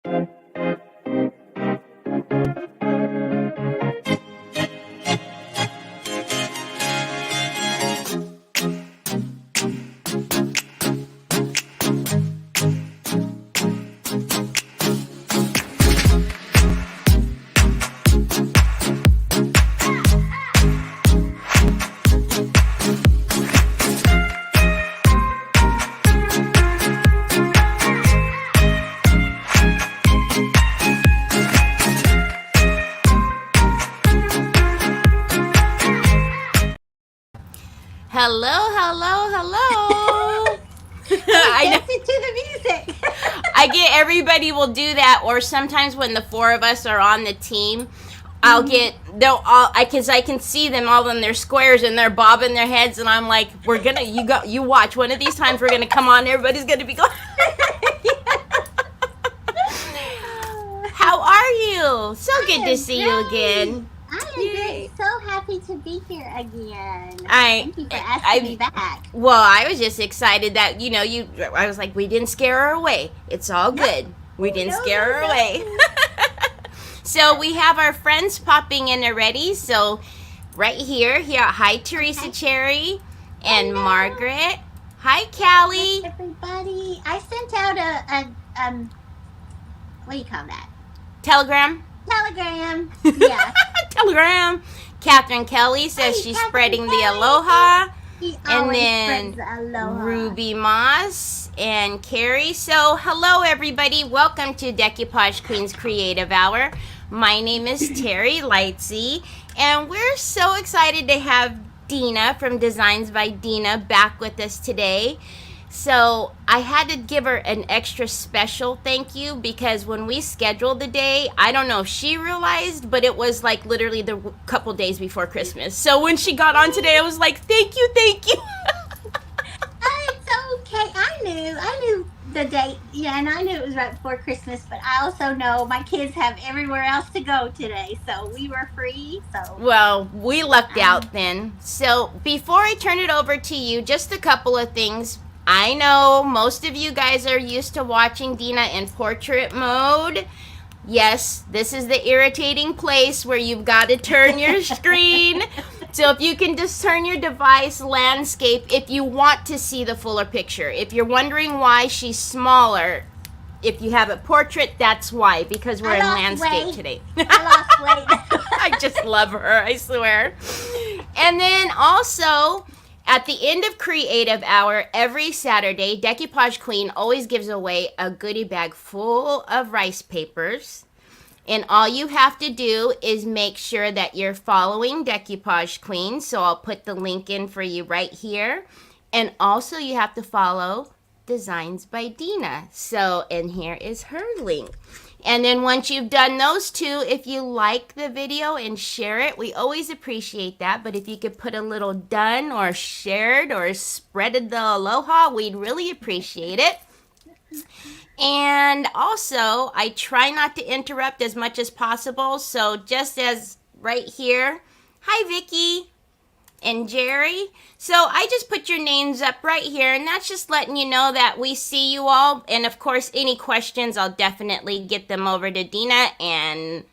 Hello. I listen to the music. I get everybody will do that, or sometimes when the four of us are on the team, I'll get because I can see them all in their squares and they're bobbing their heads, and I'm like, you watch, one of these times we're gonna come on, everybody's gonna be going. How are you? So good to see you again. I am great. So happy to be here again. Thank you for asking me back. Well, I was just excited that, I was like, we didn't scare her away. It's all good. We didn't scare her away. So we have our friends popping in already. So right here. Hi, Teresa Cherry and Margaret. Hi, Callie. Hi, everybody. I sent out a what do you call that? Telegram. Yeah. Telegram. Catherine Kelly says she's spreading the aloha. And then aloha. Ruby Moss and Carrie. So hello everybody. Welcome to Decoupage Queen's Creative Hour. My name is Teri Lightsey, and we're so excited to have Dina from Designs by Dina back with us today. So I had to give her an extra special thank you because when we scheduled the day, I don't know if she realized, but it was like literally the couple days before Christmas. So when she got on today, I was like, thank you. It's okay. I knew the date, and I knew it was right before Christmas, but I also know my kids have everywhere else to go today, so we were free. So well, we lucked out then. So before I turn it over to you, just a couple of things. I know most of you guys are used to watching Dina in portrait mode. Yes, this is the irritating place where you've got to turn your screen. So if you can just turn your device landscape if you want to see the fuller picture. If you're wondering why she's smaller, if you have a portrait, that's why, because we're in landscape today. I lost weight. I just love her, I swear. And then also, at the end of Creative Hour, every Saturday, Decoupage Queen always gives away a goodie bag full of rice papers. And all you have to do is make sure that you're following Decoupage Queen. So I'll put the link in for you right here. And also you have to follow Designs by Dina. So, and here is her link. And then once you've done those two, if you like the video and share it, we always appreciate that. But if you could put a little done or shared or spreaded the aloha, we'd really appreciate it. And also, I try not to interrupt as much as possible. So just as right here, hi Vicky and Jerry. So I just put your names up right here, and that's just letting you know that we see you all. And of course, any questions, I'll definitely get them over to Dina and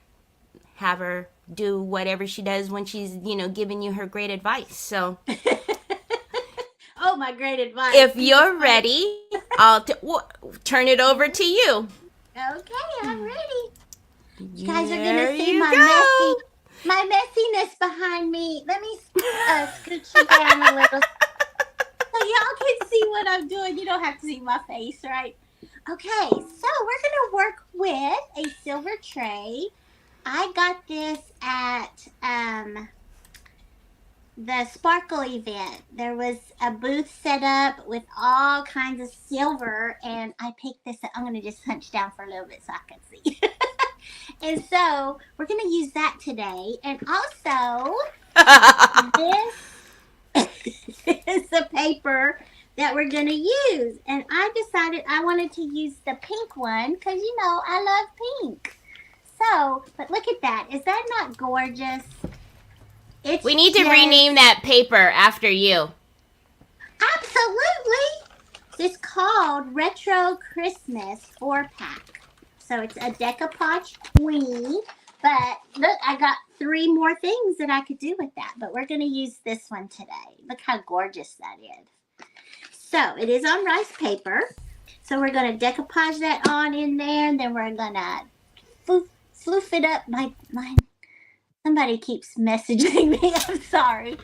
have her do whatever she does when she's, giving you her great advice. So oh, my great advice. If you're ready, I'll turn it over to you. Okay, I'm ready. You guys are going to see my messiness behind me. Let me scooch you down a little so y'all can see what I'm doing. You don't have to see my face, right? Okay, so we're going to work with a silver tray. I got this at the Sparkle event. There was a booth set up with all kinds of silver, and I picked this up. I'm going to just hunch down for a little bit so I can see. And so we're going to use that today. And also, this is the paper that we're going to use. And I decided I wanted to use the pink one because, I love pink. So, but look at that. Is that not gorgeous? We need to rename that paper after you. Absolutely. It's called Retro Christmas 4-pack. So it's a Decoupage Queen. But look, I got 3 more things that I could do with that. But we're going to use this one today. Look how gorgeous that is. So it is on rice paper. So we're going to decoupage that on in there. And then we're going to floof it up. Somebody keeps messaging me. I'm sorry.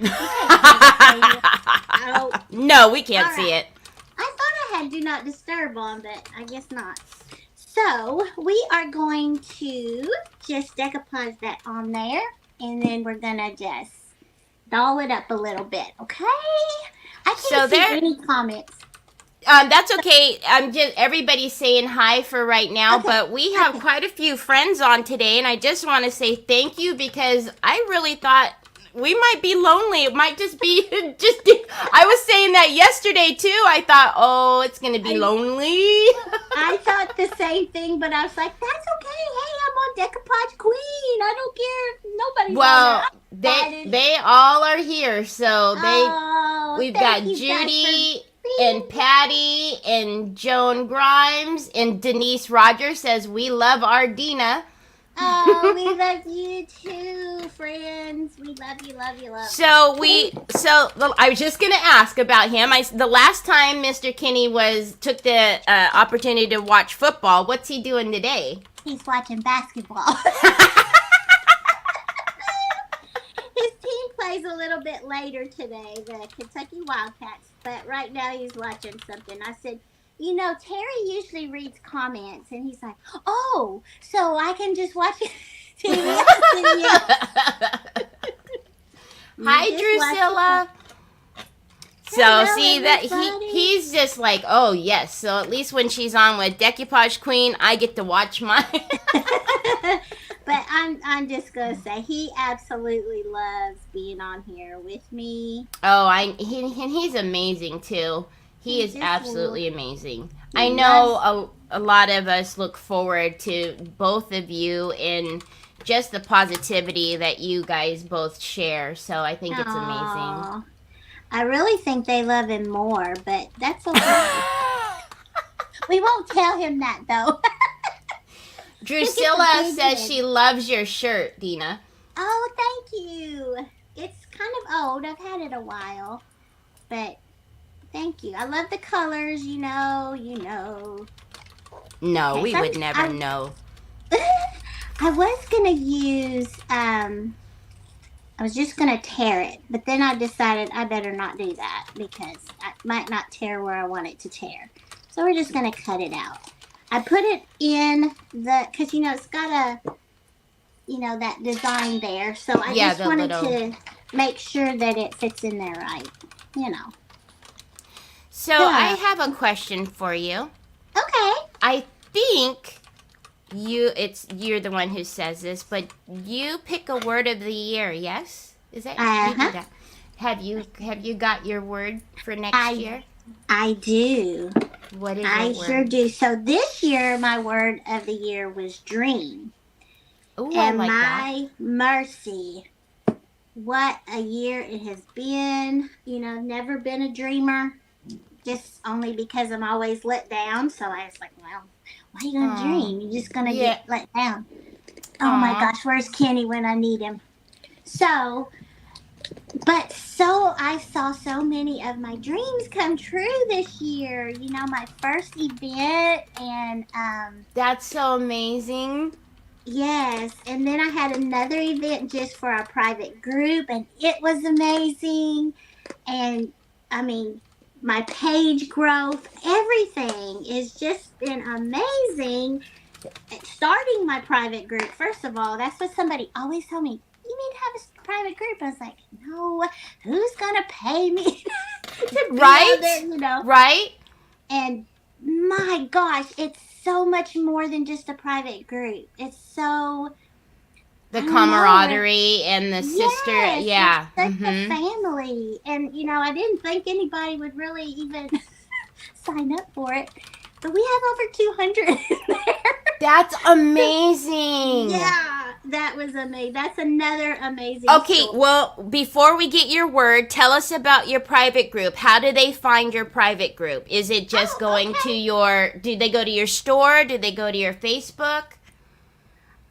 No, we can't see it. I thought I had Do Not Disturb on, but I guess not. So we are going to just decoupage that on there, and then we're gonna just doll it up a little bit, okay? I can't see any comments. That's okay. Everybody's saying hi for right now, but we have quite a few friends on today, and I just want to say thank you because I really thought we might be lonely. It might just be I was saying that yesterday too. I thought, oh, it's gonna be lonely. I thought the same thing, but I was like, that's okay. Hey, I'm on Decoupage Queen. I don't care. Nobody's on. They all are here, so we've got Judy and Patty and Joan Grimes and Denise Rogers says we love our Dina. Oh, we love you too, friends. We love you, love you, love you. So I was just gonna ask about him. The last time Mr. Kinney took the opportunity to watch football, what's he doing today? He's watching basketball. His team plays a little bit later today, the Kentucky Wildcats, but right now he's watching something. I said, you know, Terry usually reads comments, and he's like, oh, so I can just watch TV. Hi, Drusilla. So, see, that he's just like, oh, yes. So, at least when she's on with Decoupage Queen, I get to watch mine. But I'm just going to say, he absolutely loves being on here with me. Oh, he's amazing, too. He is absolutely amazing. I know a lot of us look forward to both of you and just the positivity that you guys both share. So I think it's amazing. I really think they love him more, but that's okay. We won't tell him that, though. Drusilla says she loves your shirt, Dina. Oh, thank you. It's kind of old. I've had it a while, but... Thank you. I love the colors, you know. No, we would never know. I was going to use, I was just going to tear it, but then I decided I better not do that because I might not tear where I want it to tear. So we're just going to cut it out. I put it in because, you know, it's got that design there. So I just wanted to make sure that it fits in there right, you know. So I have a question for you. Okay. I think you're the one who says this, but you pick a word of the year, yes? Is that you do that? Have you got your word for next year? I do. What is your word? Sure do. So this year my word of the year was dream. Ooh, and I like my mercy. What a year it has been. You know, never been a dreamer. Just only because I'm always let down. So I was like, well, why are you going to dream? You're just going to get let down. Oh, my gosh. Where's Kenny when I need him? So I saw so many of my dreams come true this year. You know, my first event and... That's so amazing. Yes. And then I had another event just for our private group. And it was amazing. And, I mean... my page growth, everything has just been amazing. Starting my private group, first of all, that's what somebody always told me. You need to have a private group. I was like, no, who's going to pay me to be on there, you know? Right. And my gosh, it's so much more than just a private group. It's so... the camaraderie and the sister, it's such a family. And, you know, I didn't think anybody would really even sign up for it. But we have over 200 in there. That's amazing. Yeah. That was amazing. That's another amazing Okay, story. well, before we get your word, tell us about your private group. How do they find your private group? Is it just Oh, going to your, do they go to your store? Do they go to your Facebook?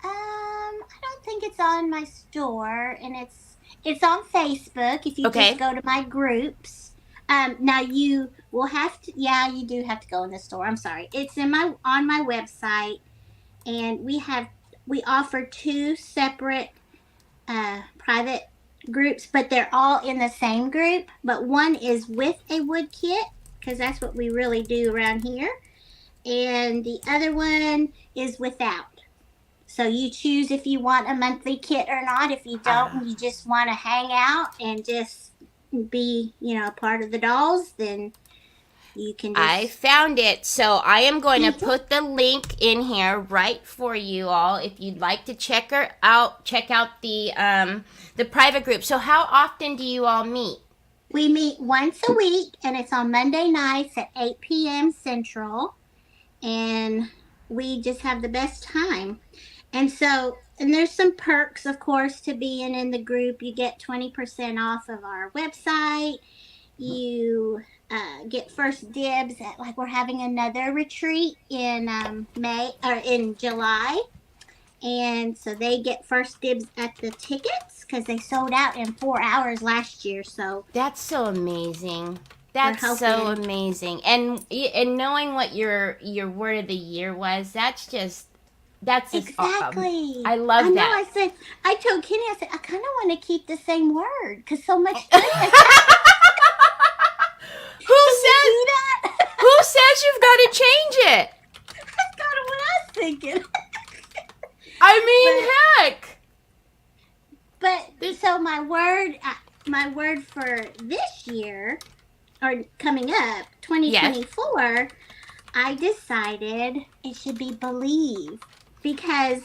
I don't think it's on my store, and it's on Facebook. If you just Okay. go to my groups, now you will have to. Yeah, you do have to go in the store. I'm sorry. It's in my on my website, and we offer two separate private groups, but they're all in the same group. But one is with a wood kit because that's what we really do around here, and the other one is without. So you choose if you want a monthly kit or not. If you don't and you just want to hang out and just be, a part of the dolls, then you can I just. found it. So I am going to put the link in here right for you all if you'd like to check out the private group. So how often do you all meet? We meet once a week, and it's on Monday nights at 8 p.m. Central, and we just have the best time. And there's some perks, of course, to being in the group. You get 20% off of our website. You get first dibs at, like, we're having another retreat in May or in July, and so they get first dibs at the tickets because they sold out in 4 hours last year. So That's so amazing. we're That's so hoping. amazing. And knowing what your word of the year was, that's just awesome. Exactly. I I love know. that. I told Kenny, I said, I kind of want to keep the same word because so much Who goodness. Can you says do that? who says you've got to change it? That's kind of what I was thinking. I mean, heck. But so my word for this year, or coming up, Yes. 2024, I decided it should be believe because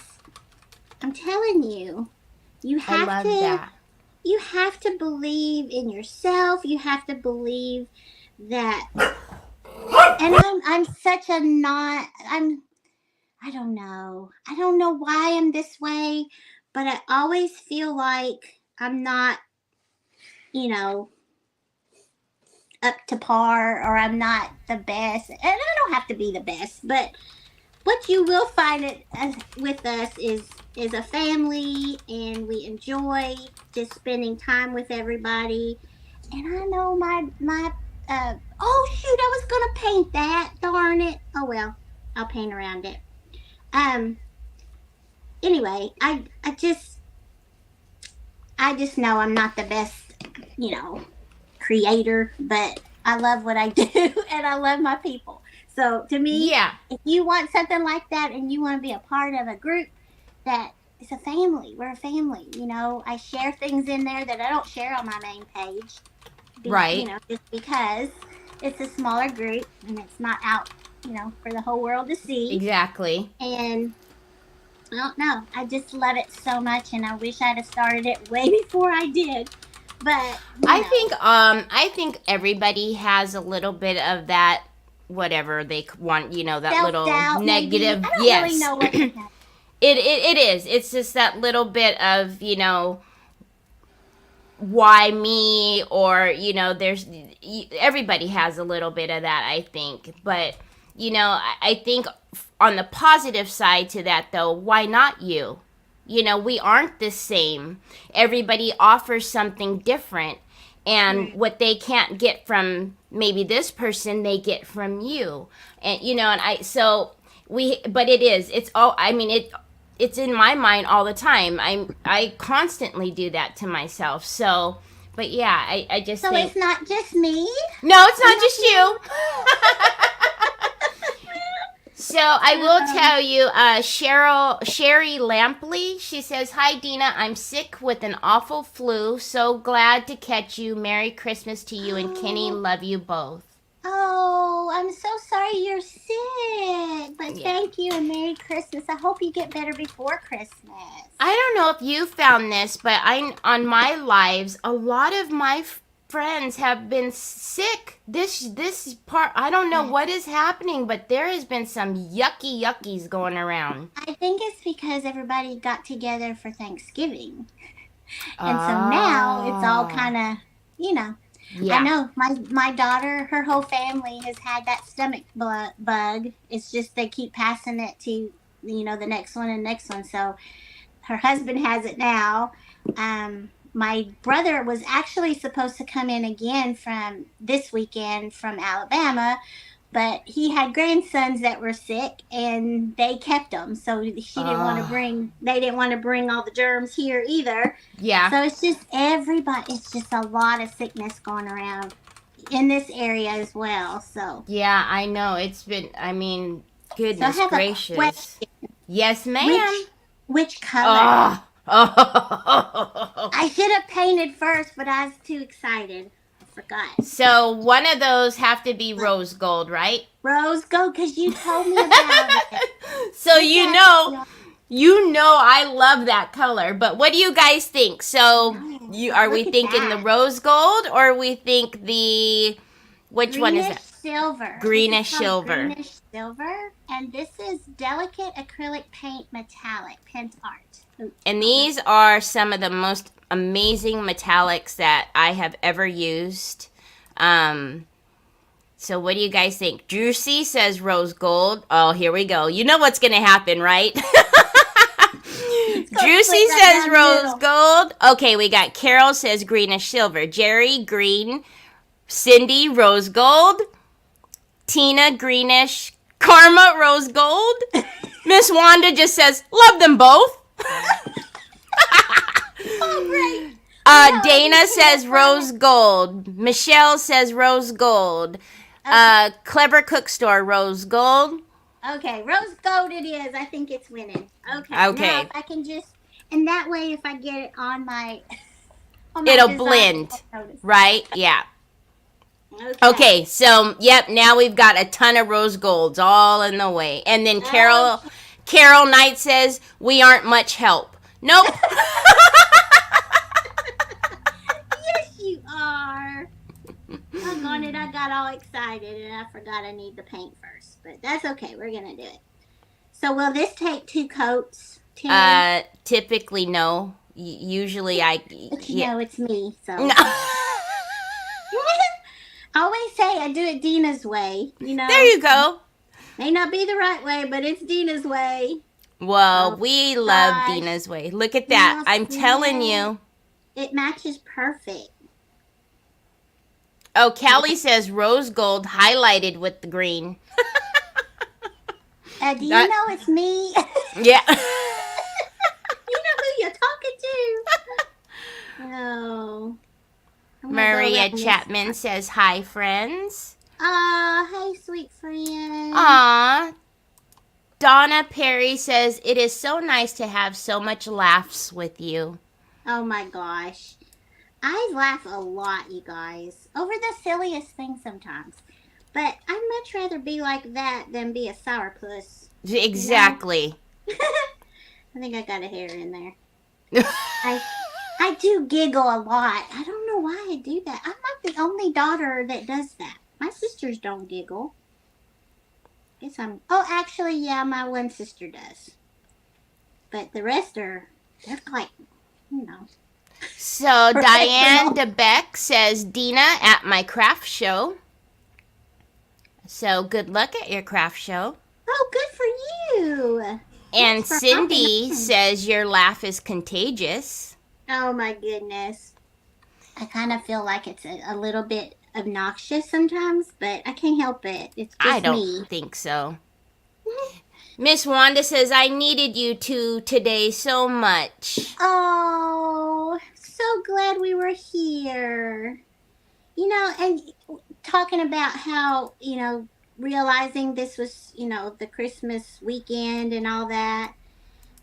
I'm telling you, you I have love to that. you have to believe in yourself. You have to believe that. And I'm such a not. I don't know. I don't know why I'm this way, but I always feel like I'm not, you know, up to par, or I'm not the best. And I don't have to be the best, but what you will find with us is a family, and we enjoy just spending time with everybody. And I know my oh shoot, I was gonna paint that. Darn it. Oh well, I'll paint around it. Um. Anyway, I just know I'm not the best, you know, creator, but I love what I do and I love my people. So to me, Yeah. if you want something like that and you want to be a part of a group that is a family, we're a family. I share things in there that I don't share on my main page. Right. Just because it's a smaller group and it's not out, for the whole world to see. Exactly. And I don't know. I just love it so much, and I wish I'd have started it way before I did. But I think everybody has a little bit of that, whatever they want, that self little doubt, maybe. I negative. don't really Yes. know what to have. It is. It's just that little bit of, why me, or, there's everybody has a little bit of that, I think. But, I think on the positive side to that, though, why not you? We aren't the same. Everybody offers something different. And what they can't get from maybe this person, they get from you. And, but it's in my mind all the time. I constantly do that to myself. So, but yeah, I just So think. it's not just me. No, it's not just you. So I will tell you, Sherry Lampley, she says, "Hi Dina, I'm sick with an awful flu. So glad to catch you. Merry Christmas to you and Kenny. Love you both." Oh, I'm so sorry you're sick. But Yeah. thank you and Merry Christmas. I hope you get better before Christmas. I don't know if you found this, but on my lives, a lot of my friends have been sick. This part, I don't know what is happening, but there has been some yuckies going around. I think it's because everybody got together for Thanksgiving. And so now it's all Oh. kind of, you know. Yeah. I know my daughter, her whole family has had that stomach bug. It's just they keep passing it to, the next one and next one. So her husband has it now. My brother was actually supposed to come in again from this weekend from Alabama, but he had grandsons that were sick and they kept them. So she didn't want to they didn't want to bring all the germs here either. Yeah. So it's just everybody, it's just a lot of sickness going around in this area as well. So yeah, I know. It's been, I mean, goodness so I have gracious. A question. Yes, ma'am. Which color? Oh. I should have painted first, but I was too excited. I forgot. So one of those have to be rose gold, right? Rose gold, because you told me about it. So you know I love that color. But what do you guys think? So are we thinking the rose gold, or we think the which one is it? Silver. Greenish silver. Greenish silver, and this is delicate acrylic paint metallic pent art. Ooh. And these are some of the most amazing metallics that I have ever used. So what do you guys think? Juicy says rose gold. Oh, here we go. You know what's going to happen, right? Juicy says rose gold. Okay, we got Carol says greenish silver. Jerry, green. Cindy, rose gold. Tina, greenish. Karma, rose gold. Miss Wanda just says, love them both. Oh, great. Dana says rose gold. Michelle says rose gold. Clever Cook Store, rose gold. Okay, rose gold it is. I think it's winning. Okay. Now if I can just, and that way if I get it on my it'll blend. Right? Yeah. Okay, so yep, now we've got a ton of rose golds all in the way. And then Carol Knight says, we aren't much help. Nope. Yes, you are. I'm on it. I got all excited and I forgot I need the paint first. But that's okay. We're going to do it. So will this take 2 coats, Tim? Typically, no. Usually But you know, it's me. So. No. I always say I do it Dina's way. There you go. May not be the right way, but it's Dina's way. Well, we love Dina's way. Look at that. I'm telling you. It matches perfect. Oh, Callie says rose gold highlighted with the green. Do you know it's me? Yeah. You know who you're talking to. Oh. Maria Chapman says, hi, friends. Hey, sweet friend. Aw. Donna Perry says, it is so nice to have so much laughs with you. Oh, my gosh. I laugh a lot, you guys, over the silliest things sometimes. But I'd much rather be like that than be a sourpuss. Exactly. You know? I think I got a hair in there. I do giggle a lot. I don't know why I do that. I'm not the only daughter that does that. My sisters don't giggle. Oh, actually, yeah, my one sister does. But the rest they're like, So Diane DeBeck says, Dina at my craft show. So good luck at your craft show. Oh, good for you. And Cindy says your laugh is contagious. Oh, my goodness. I kind of feel like it's a little bit obnoxious sometimes, but I can't help it. It's just me. I don't think so. Miss Wanda says, I needed you two today so much. Oh, so glad we were here. And talking about how, realizing this was, the Christmas weekend and all that.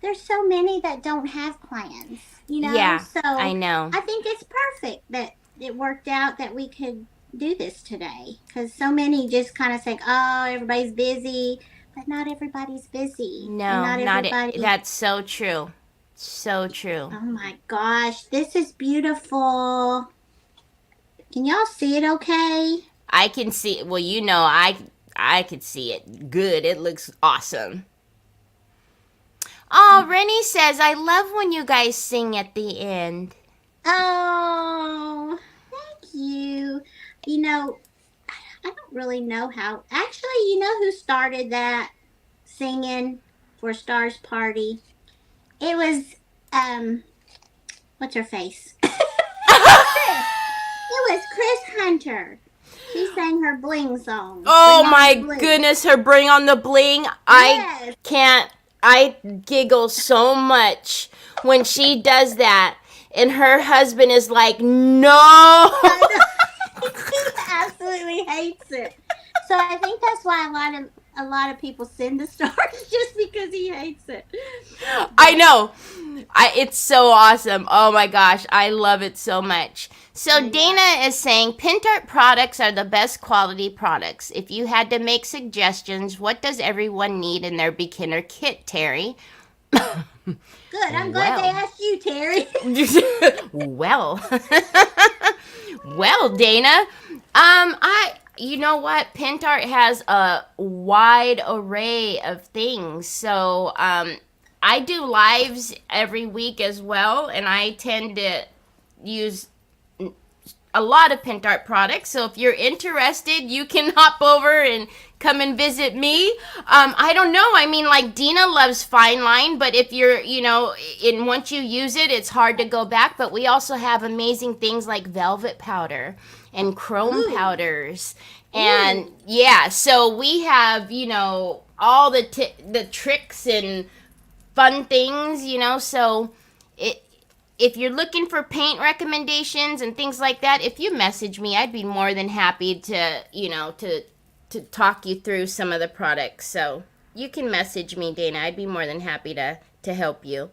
There's so many that don't have plans, Yeah, so I know. I think it's perfect that it worked out that we could do this today, because so many just kind of say, oh, everybody's busy, but not everybody's busy. No, not everybody. That's so true. So true. Oh my gosh, this is beautiful. Can y'all see it okay? I can see, well, I could see it good. It looks awesome. Oh, Rennie says, I love when you guys sing at the end. Oh, thank you. You know, I don't really know how. Actually, you know who started that singing for Star's party? It was, what's her face? Chris. It was Chris Hunter. She sang her bling song. Oh my goodness, her Bring on the Bling. Yes. I giggle so much when she does that. And her husband is like, no. He absolutely hates it. So I think that's why a lot of people send the stars just because he hates it. I know. It's so awesome. Oh my gosh, I love it so much. So Dana is saying Pintart products are the best quality products. If you had to make suggestions, what does everyone need in their beginner kit, Teri? Good. I'm glad they asked you, Teri. Well, Dana. You know what? Pintart has a wide array of things. So, I do lives every week as well, and I tend to use a lot of Pintart products. So if you're interested, you can hop over and come and visit me. I don't know. I mean, like Dina loves fine line, but if you're, and once you use it, it's hard to go back. But we also have amazing things like velvet powder and chrome powders. And yeah, so we have, all the tricks and fun things, so if you're looking for paint recommendations and things like that, if you message me, I'd be more than happy to, to talk you through some of the products. So you can message me, Dana. I'd be more than happy to help you.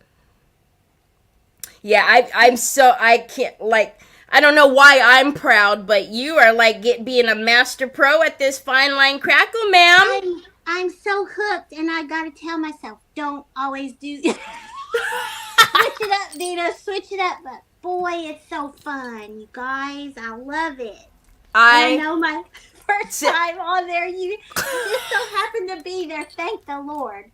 Yeah, I can't, I don't know why I'm proud, but you are being a master pro at this fine line crackle, ma'am. I'm so hooked, and I gotta tell myself, don't always do switch it up, Dina. Switch it up. But boy, it's so fun, you guys. I love it. I know my first time on there, you just so happened to be there. Thank the Lord.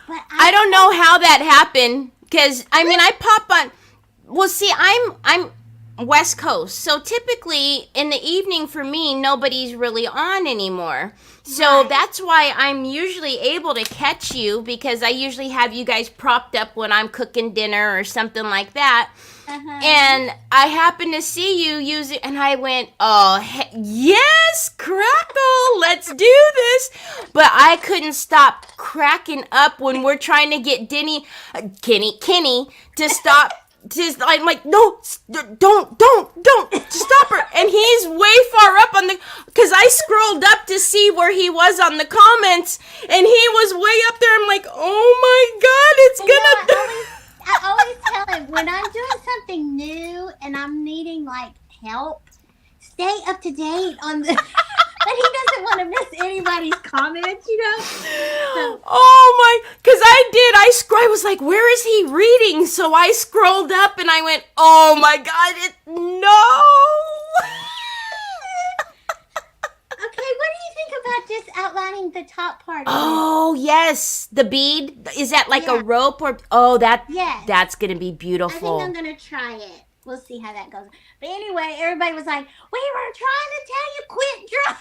But I don't know how that happened, because I pop on. Well, see, I'm West Coast, so typically in the evening for me, nobody's really on anymore. So that's why I'm usually able to catch you, because I usually have you guys propped up when I'm cooking dinner or something like that. And I happened to see you use it, and I went, oh, yes, crackle, let's do this. But I couldn't stop cracking up when we're trying to get Kenny to stop. I'm like, no, don't stop her. And he's way far up because I scrolled up to see where he was on the comments, and he was way up there. I'm like, oh my God, it's I always tell him, when I'm doing something new and I'm needing help, stay up to date on the. But he doesn't want to miss anybody's comments, So. Oh my, because I was like, where is he reading? So I scrolled up and I went, oh my God, no. Okay, what do you think about just outlining the top part? Oh, yes, the bead. Is that a rope or? Oh, that's going to be beautiful. I think I'm going to try it. We'll see how that goes. But anyway, everybody was like, we were trying to tell you, quit trying.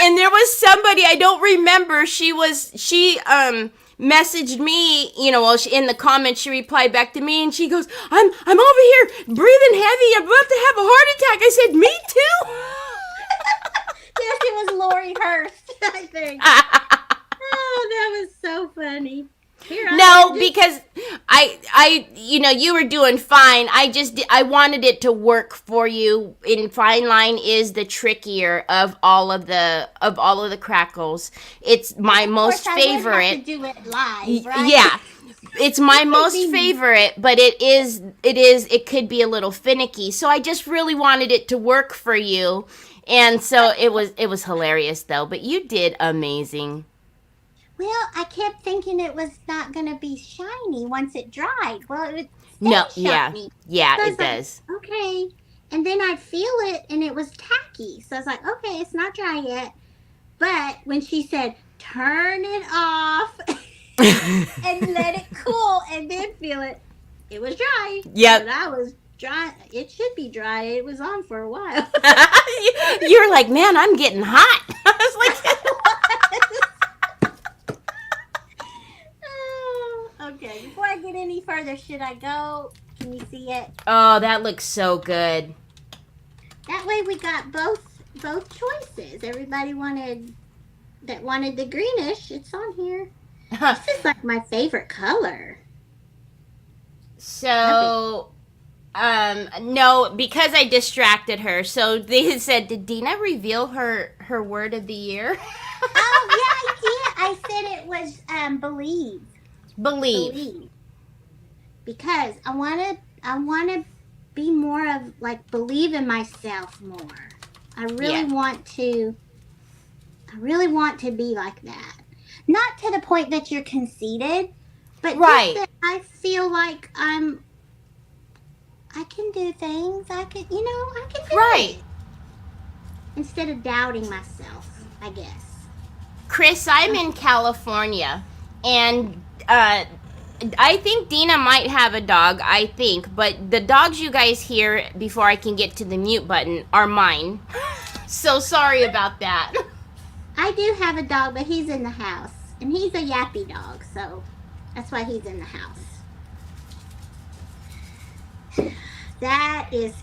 And there was somebody, I don't remember, she messaged me, in the comments, she replied back to me, and she goes, I'm over here breathing heavy, I'm about to have a heart attack. I said, me too. Yes, it was Lori Hurst, I think. Oh, that was so funny. Because I you were doing fine. I wanted it to work for you. In fine line is the trickier of all of the crackles. It's my most favorite. I would have to do it live, right? Yeah. It's my most favorite, but it could be a little finicky. So I just really wanted it to work for you. And so it was hilarious though, but you did amazing. Well, I kept thinking it was not going to be shiny once it dried. Well, it stayed shiny. Yeah, it does. Okay. And then I'd feel it and it was tacky. So I was like, okay, it's not dry yet. But when she said, turn it off and let it cool and then feel it, it was dry. Yep. But I was dry. It should be dry. It was on for a while. You're like, man, I'm getting hot. I was like, Oh, okay. Before I get any further, should I go? Can you see it? oh, that looks so good. That way we got both choices. Everybody wanted the greenish. It's on here. This is like my favorite color. So, no, because I distracted her. So they said, did Dina reveal her word of the year? Oh yeah, I did. I said it was believe. Believe. Because I wanna be more of like believe in myself more. I really want to be like that. Not to the point that you're conceited, but Right. just that I feel like I can do things. I can do Right. it. Instead of doubting myself, I guess. Chris, I'm in California, and I think Dina might have a dog, but the dogs you guys hear before I can get to the mute button are mine. So sorry about that. I do have a dog, but he's in the house. And he's a yappy dog, so that's why he's in the house. That is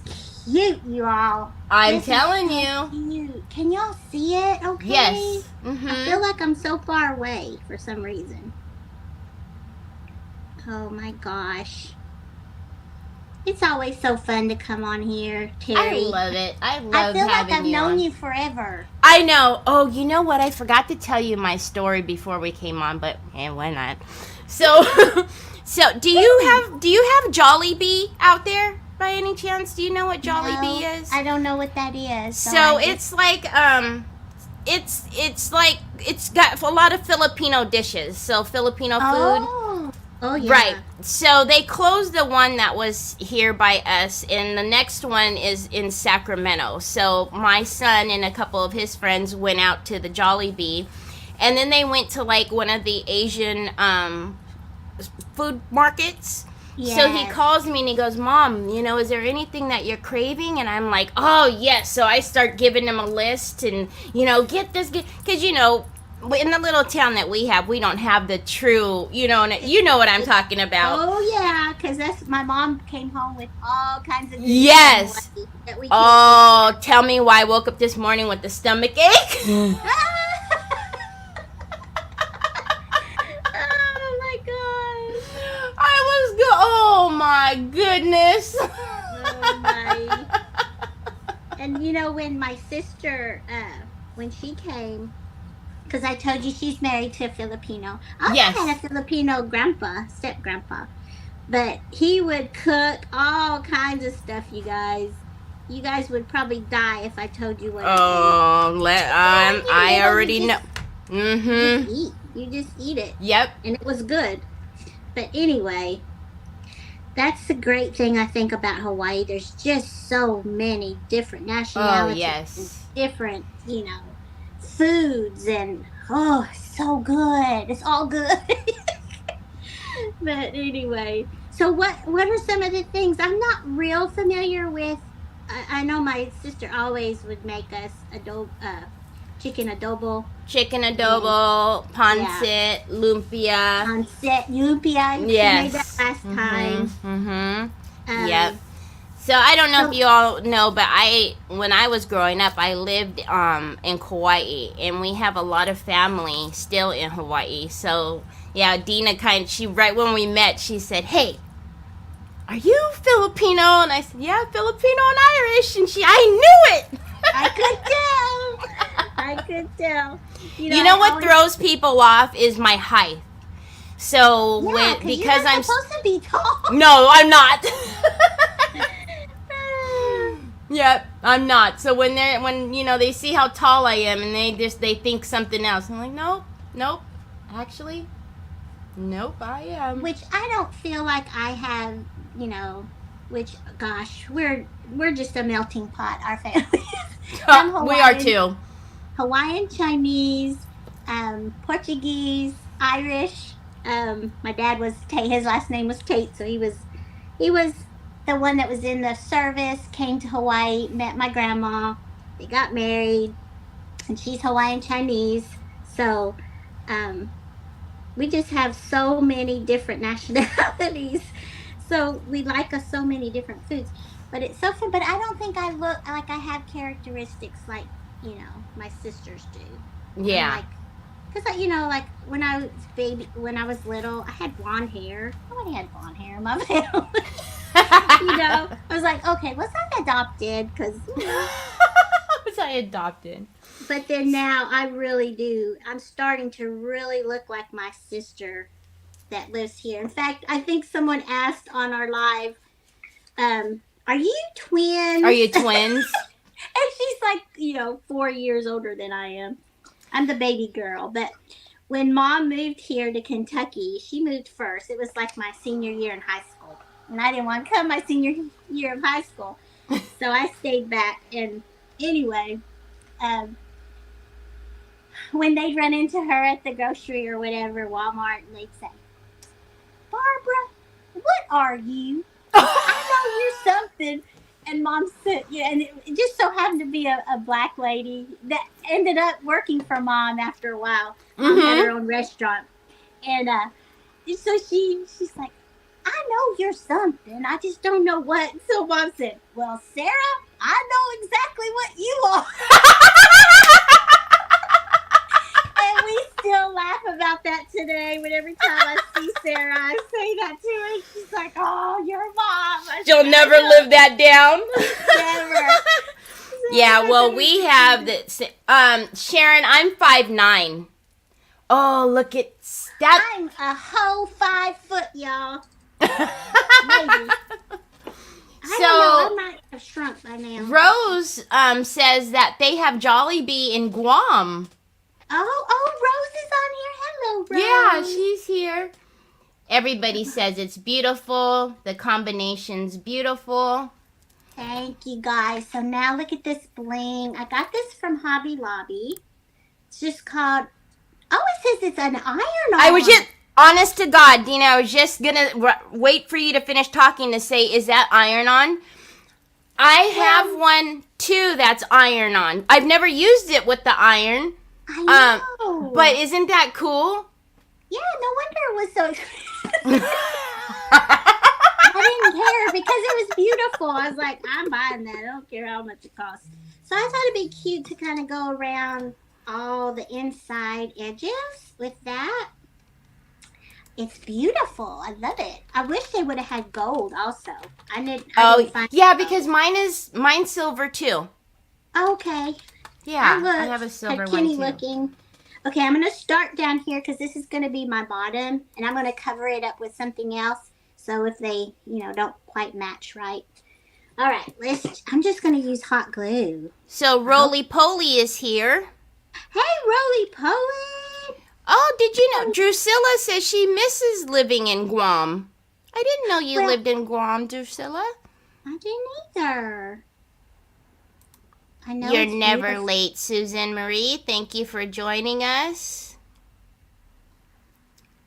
cute, you all. I'm telling you. Cute. Can y'all see it? Okay. Yes. I feel like I'm so far away for some reason. Oh my gosh. It's always so fun to come on here, Teri. I love it. I love having you. I feel like I've known you forever. I know. Oh, you know what? I forgot to tell you my story before we came on, but why not? So, do you have Jollibee out there by any chance? Do you know what Jollibee is? I don't know what that is. So it's like it's like it's got a lot of Filipino dishes. So Filipino food. Oh yeah. Right. So they closed the one that was here by us, and the next one is in Sacramento. So my son and a couple of his friends went out to the Jollibee, and then they went to like one of the Asian food markets. Yes. So he calls me and he goes, Mom, is there anything that you're craving? And I'm like, oh, yes. So I start giving him a list and, get this. Because, in the little town that we have, we don't have the true, you know what I'm talking about. Oh, yeah. Because my mom came home with all kinds of yes. That we tell me why I woke up this morning with the stomach ache. Oh my goodness. Oh my. And when my sister, when she came, because I told you she's married to a Filipino. I had a Filipino step grandpa, but he would cook all kinds of stuff, you guys. You guys would probably die if I told you what I already know. You just eat it. Yep. And it was good. But anyway, that's the great thing I think about Hawaii. There's just so many different nationalities. Oh, yes. And different, foods and so good. It's all good. But anyway, so what are some of the things I'm not real familiar with? I know my sister always would make us chicken adobo. Chicken adobo, pancit, lumpia. Pancit, lumpia. Yes. She made that last time. Yep. So I don't know if you all know, but when I was growing up, I lived in Kauai, and we have a lot of family still in Hawaii. So yeah, Dina right when we met, she said, "Hey, are you Filipino?" And I said, "Yeah, Filipino and Irish." And I knew it. I could tell. You know what throws people off is my height. So because I'm supposed to be tall. No, I'm not. Yep, I'm not. So when they see how tall I am and they think something else. I'm like, nope. Actually, nope, I am. Which I don't feel like I have, which, gosh, we're just a melting pot, our family. I'm We are Hawaiian, too. Chinese, Portuguese, Irish. My dad was Tate. His last name was Tate, so he was the one that was in the service. Came to Hawaii, met my grandma. They got married, and she's Hawaiian Chinese. So, um, we just have so many different nationalities. So we like us so many different foods. But it's so fun. But I don't think I look like I have characteristics like, my sisters do. I'm Yeah. like, because, like when I was little, I had blonde hair. Nobody had blonde hair in my family. I was like, okay, was I adopted? Because, Was I adopted? but then now I really do. I'm starting to really look like my sister that lives here. In fact, I think someone asked on our live, are you twins? Are you twins? And she's like, 4 years older than I am. I'm the baby girl. But when Mom moved here to Kentucky, she moved first. It was like my senior year in high school. And I didn't want to come my senior year of high school. So I stayed back. And anyway, when they'd run into her at the grocery or whatever, Walmart, and they'd say, Barbara, what are you? I know you're something. And Mom said, and it just so happened to be a black lady that ended up working for Mom after a while. Mom had her own restaurant. And so she's like, I know you're something. I just don't know what. So Mom said, well, Sarah, I know exactly what you are. And we still laugh about that today. When every time I see Sarah, I say that to her. She's like, "Oh, your mom." She'll never live that down. Never. Yeah. Well, we have the. Sharon, I'm 5'9". Oh, look at that. I'm a whole 5 foot, y'all. Maybe. I don't know. I might have shrunk by now. Rose says that they have Jollibee in Guam. Oh, Rose is on here. Hello, Rose. Yeah, she's here. Everybody says it's beautiful. The combination's beautiful. Thank you, guys. So now look at this bling. I got this from Hobby Lobby. It's just called... Oh, it says it's an iron-on. I was just... Honest to God, Dina, I was just going to wait for you to finish talking to say, is that iron-on? I have one, too, that's iron-on. I've never used it with the iron. I know. But isn't that cool? Yeah, no wonder it was so expensive. I didn't care because it was beautiful. I was like, I'm buying that. I don't care how much it costs. So I thought it'd be cute to kind of go around all the inside edges with that. It's beautiful. I love it. I wish they would have had gold also. I didn't find yeah, because mine's silver too. Okay. Yeah, I have a silver one too. Looking. Okay, I'm going to start down here because this is going to be my bottom. And I'm going to cover it up with something else. So if they, don't quite match right. All right, I'm just going to use hot glue. So Roly Poly is here. Hey, Roly Poly. Oh, did you know? Drusilla says she misses living in Guam. I didn't know you lived in Guam, Drusilla. I didn't either. I know You're never late, Susan Marie. Thank you for joining us.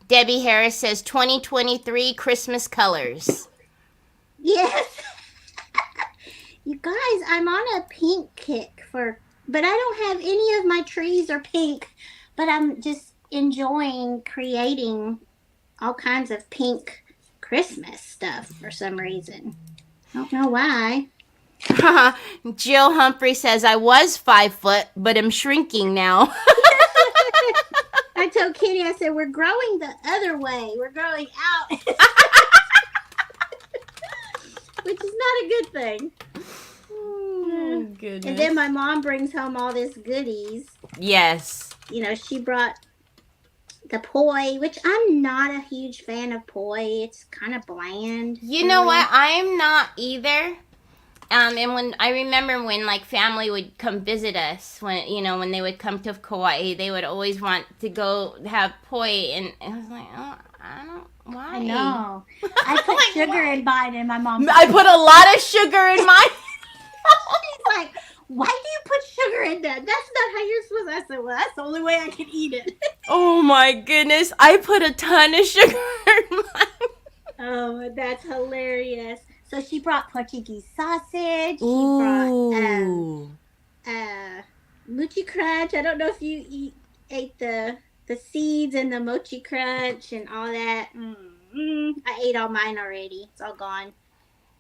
Debbie Harris says 2023 Christmas colors. Yes. You guys, I'm on a pink kick but I don't have any of my trees are pink, but I'm just enjoying creating all kinds of pink Christmas stuff for some reason. I don't know why. Jill Humphrey says, I was 5 foot, but I'm shrinking now. I told Kitty, I said, we're growing the other way. We're growing out. Which is not a good thing. Oh, goodness. And then my mom brings home all this goodies. Yes. She brought the poi, which I'm not a huge fan of poi. It's kind of bland. You know what? I'm not either. And when I remember when family would come visit us, when they would come to Kauai, they would always want to go have poi, and I was like, oh, I don't. Why? I know. I put sugar in mine, and my mom. I put a lot of sugar in mine. She's like, why do you put sugar in that? That's not how you're supposed to. I said, well, that's the only way I can eat it. Oh my goodness! I put a ton of sugar in mine. Oh, that's hilarious. So she brought Portuguese sausage. Ooh. She brought mochi crunch. I don't know if you ate the seeds and the mochi crunch and all that. I ate all mine already. It's all gone.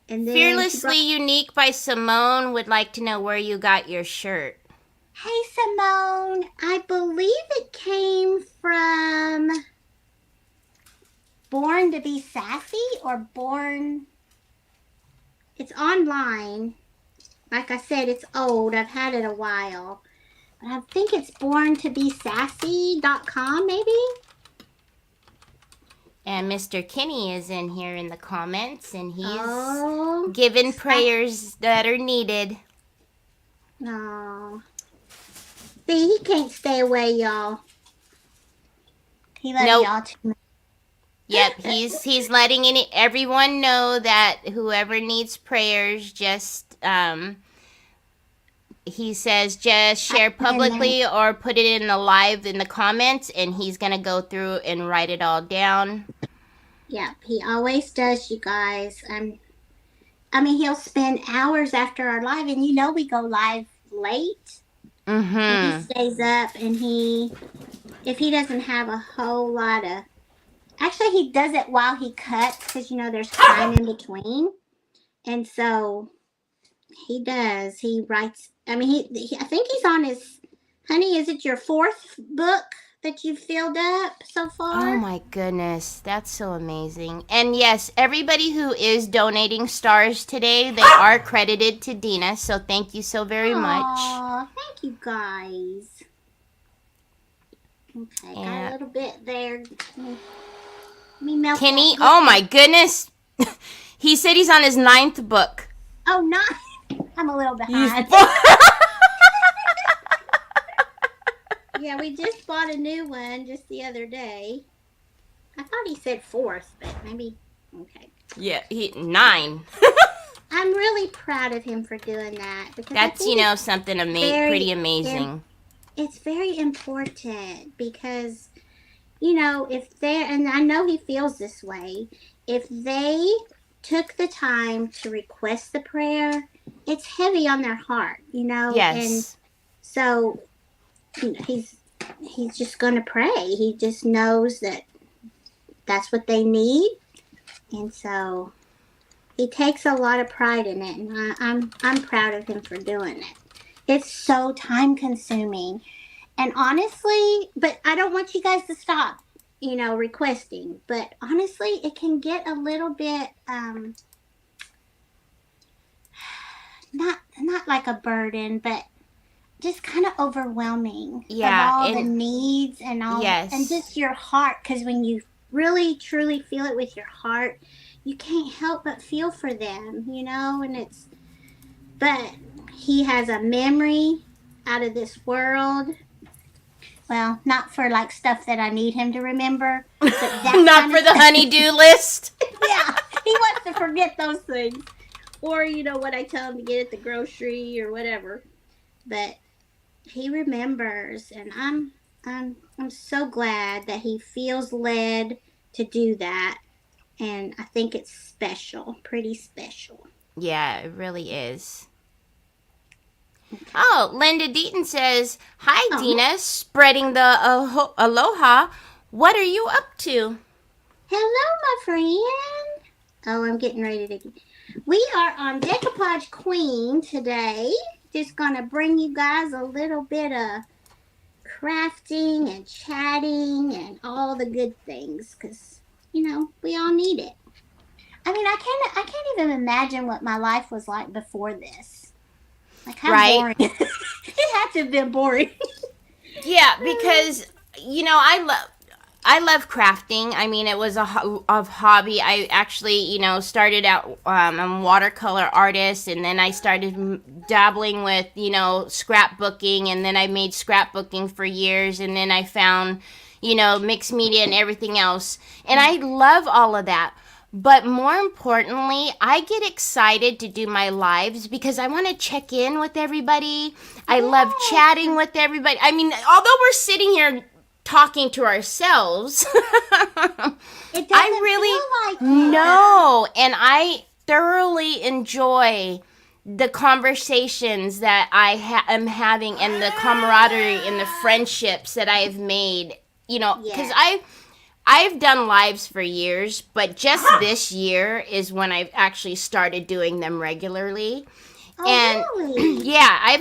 And then Fearlessly Unique by Simone would like to know where you got your shirt. Hey, Simone. I believe it came from Born to be Sassy or Born. It's online. Like I said, it's old. I've had it a while. But I think it's borntobesassy.com, maybe? And Mr. Kenny is in here in the comments, and he's giving prayers that are needed. No. See, he can't stay away, y'all. He loves y'all too much. Yep, he's letting everyone know that whoever needs prayers, just he says just share publicly or put it in the live in the comments, and he's gonna go through and write it all down. Yeah, he always does, you guys. I mean, he'll spend hours after our live, and you know we go live late. Mm-hmm. And he stays up, and if he doesn't have a whole lot of, actually he does it while he cuts, because you know there's time in between, and so he does. He writes. I mean, I think he's on his. Honey, is it your 4th book that you've filled up so far? Oh my goodness, that's so amazing. And yes, everybody who is donating stars today, they are credited to Dina, so thank you so very much. Aw, thank you guys. Okay, got a little bit there. Let me melt Kenny, oh my goodness. He said he's on his 9th book. Oh, 9. I'm a little behind. Yeah, we just bought a new one just the other day. I thought he said 4th, but maybe, okay. Yeah, 9. I'm really proud of him for doing that. Because that's, something pretty amazing. It's very important because, if and I know he feels this way, if they took the time to request the prayer, it's heavy on their heart, Yes. And so he's just going to pray. He just knows that that's what they need. And so he takes a lot of pride in it, and I'm proud of him for doing it. It's so time consuming. And honestly, but I don't want you guys to stop, requesting. But honestly, it can get a little bit not like a burden, but just kind of overwhelming. Yeah, of all the needs and all. Yes. And just your heart, because when you really truly feel it with your heart, you can't help but feel for them, and but he has a memory out of this world. Well, not for like stuff that I need him to remember. But not for the honey-do list. Yeah, he wants to forget those things. Or, what I tell him to get at the grocery or whatever. But he remembers, and I'm so glad that he feels led to do that. And I think it's special, pretty special. Yeah, it really is. Okay. Oh, Linda Deaton says, hi, Dina, spreading the aloha. What are you up to? Hello, my friend. Oh, I'm getting ready to... We are on Decoupage Queen today. Just going to bring you guys a little bit of crafting and chatting and all the good things because, we all need it. I mean, I can't even imagine what my life was like before this. Like, how boring. It had to have been boring. Yeah, because, I love crafting. I mean, it was a hobby. I actually, started out, I'm a watercolor artist, and then I started dabbling with, scrapbooking, and then I made scrapbooking for years, and then I found, mixed media and everything else. And I love all of that. But more importantly, I get excited to do my lives because I want to check in with everybody. I love chatting with everybody. I mean, although we're sitting here talking to ourselves, It doesn't feel like it. no, and I thoroughly enjoy the conversations that I am having and the camaraderie and the friendships that I have made. Because I've done lives for years, but just this year is when I've actually started doing them regularly. Oh, And really? yeah,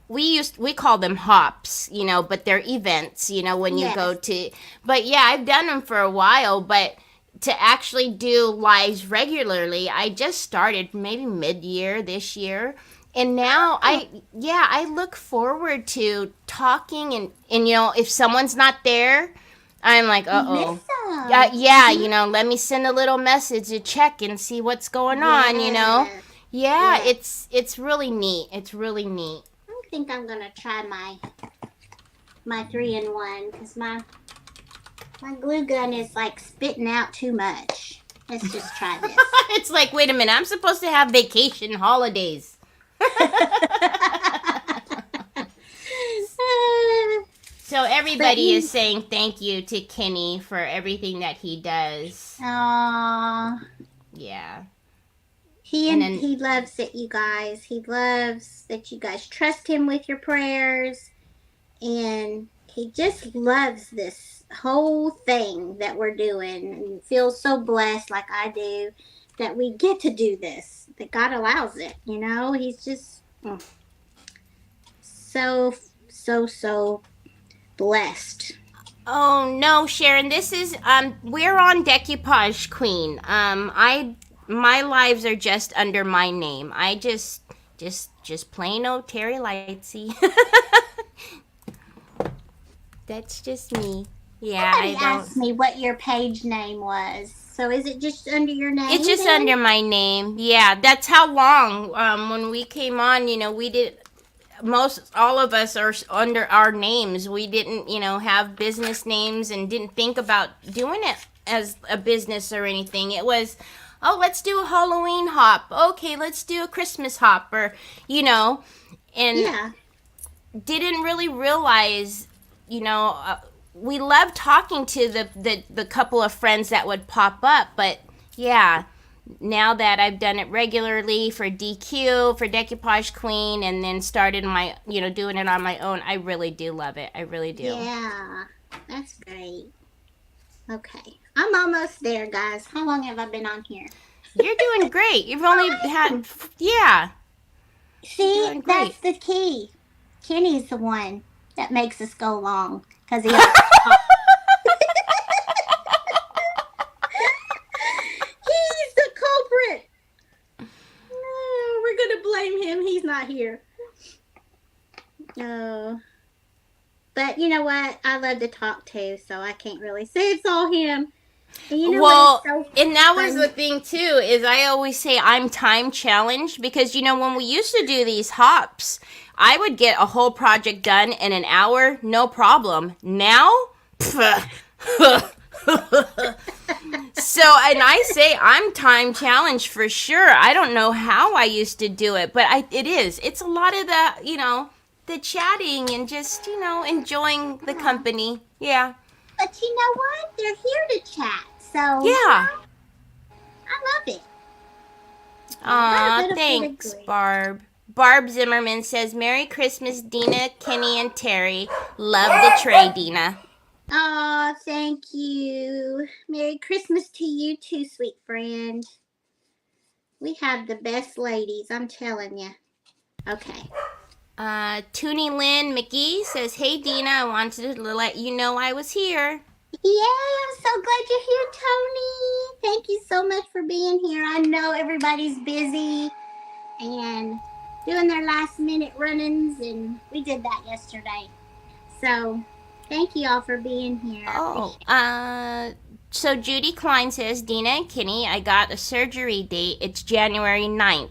we call them hops, but they're events, when you Yes. go to, but yeah, I've done them for a while, but to actually do lives regularly, I just started maybe mid-year this year. And now I look forward to talking and if someone's not there, I'm like, uh-oh. Miss 'em. Let me send a little message to check and see what's going on, Yes. Yeah, Yes. it's really neat. It's really neat. I think I'm gonna try my 3-in-1 because my glue gun is like spitting out too much. Let's just try this. It's like, wait a minute, I'm supposed to have vacation holidays. So everybody is saying thank you to Kenny for everything that he does. Aw. Yeah. He loves it, you guys. He loves that you guys trust him with your prayers. And he just loves this whole thing that we're doing and feels so blessed like I do that we get to do this, that God allows it, He's just so blessed. Oh no, Sharon, this is we're on Decoupage Queen. My lives are just under my name. I just plain old Teri Lightsey. That's just me. Yeah, Somebody asked me what your page name was. So is it just under your name? It's just under my name. Yeah, that's how long. When we came on, we did. All of us are under our names. We didn't, have business names and didn't think about doing it as a business or anything. It was, oh, let's do a Halloween hop. Okay, let's do a Christmas hop, or and didn't really realize, we loved talking to the couple of friends that would pop up, but yeah. Now that I've done it regularly for DQ, for Decoupage Queen, and then started doing it on my own, I really do love it. I really do. Yeah, that's great. Okay, I'm almost there, guys. How long have I been on here? You're doing great. You've only had, yeah. See, that's the key. Kenny's the one that makes us go long because he likes to talk. He's the culprit. No, we're gonna blame him. He's not here. Oh. But you know what? I love to talk too, so I can't really say it's all him. And and that was the thing too, is I always say I'm time challenged because when we used to do these hops, I would get a whole project done in an hour, no problem. Now, So, and I say I'm time challenged for sure. I don't know how I used to do it, but it's a lot of the chatting and just, enjoying the company. Yeah. But you know what? They're here to chat. So, yeah. I love it. Aw, thanks, Barb. Barb Zimmerman says, Merry Christmas, Dina, Kenny, and Teri. Love the tray, Dina. Oh, thank you. Merry Christmas to you too, sweet friend. We have the best ladies, I'm telling you. Okay. Toonie Lynn McGee says, Hey, Dina, I wanted to let you know I was here. Yeah, I'm so glad you're here, Tony. Thank you so much for being here. I know everybody's busy and doing their last minute run-ins, and we did that yesterday. So, thank you all for being here. So Judy Klein says, Dina and Kenny, I got a surgery date. It's January 9th.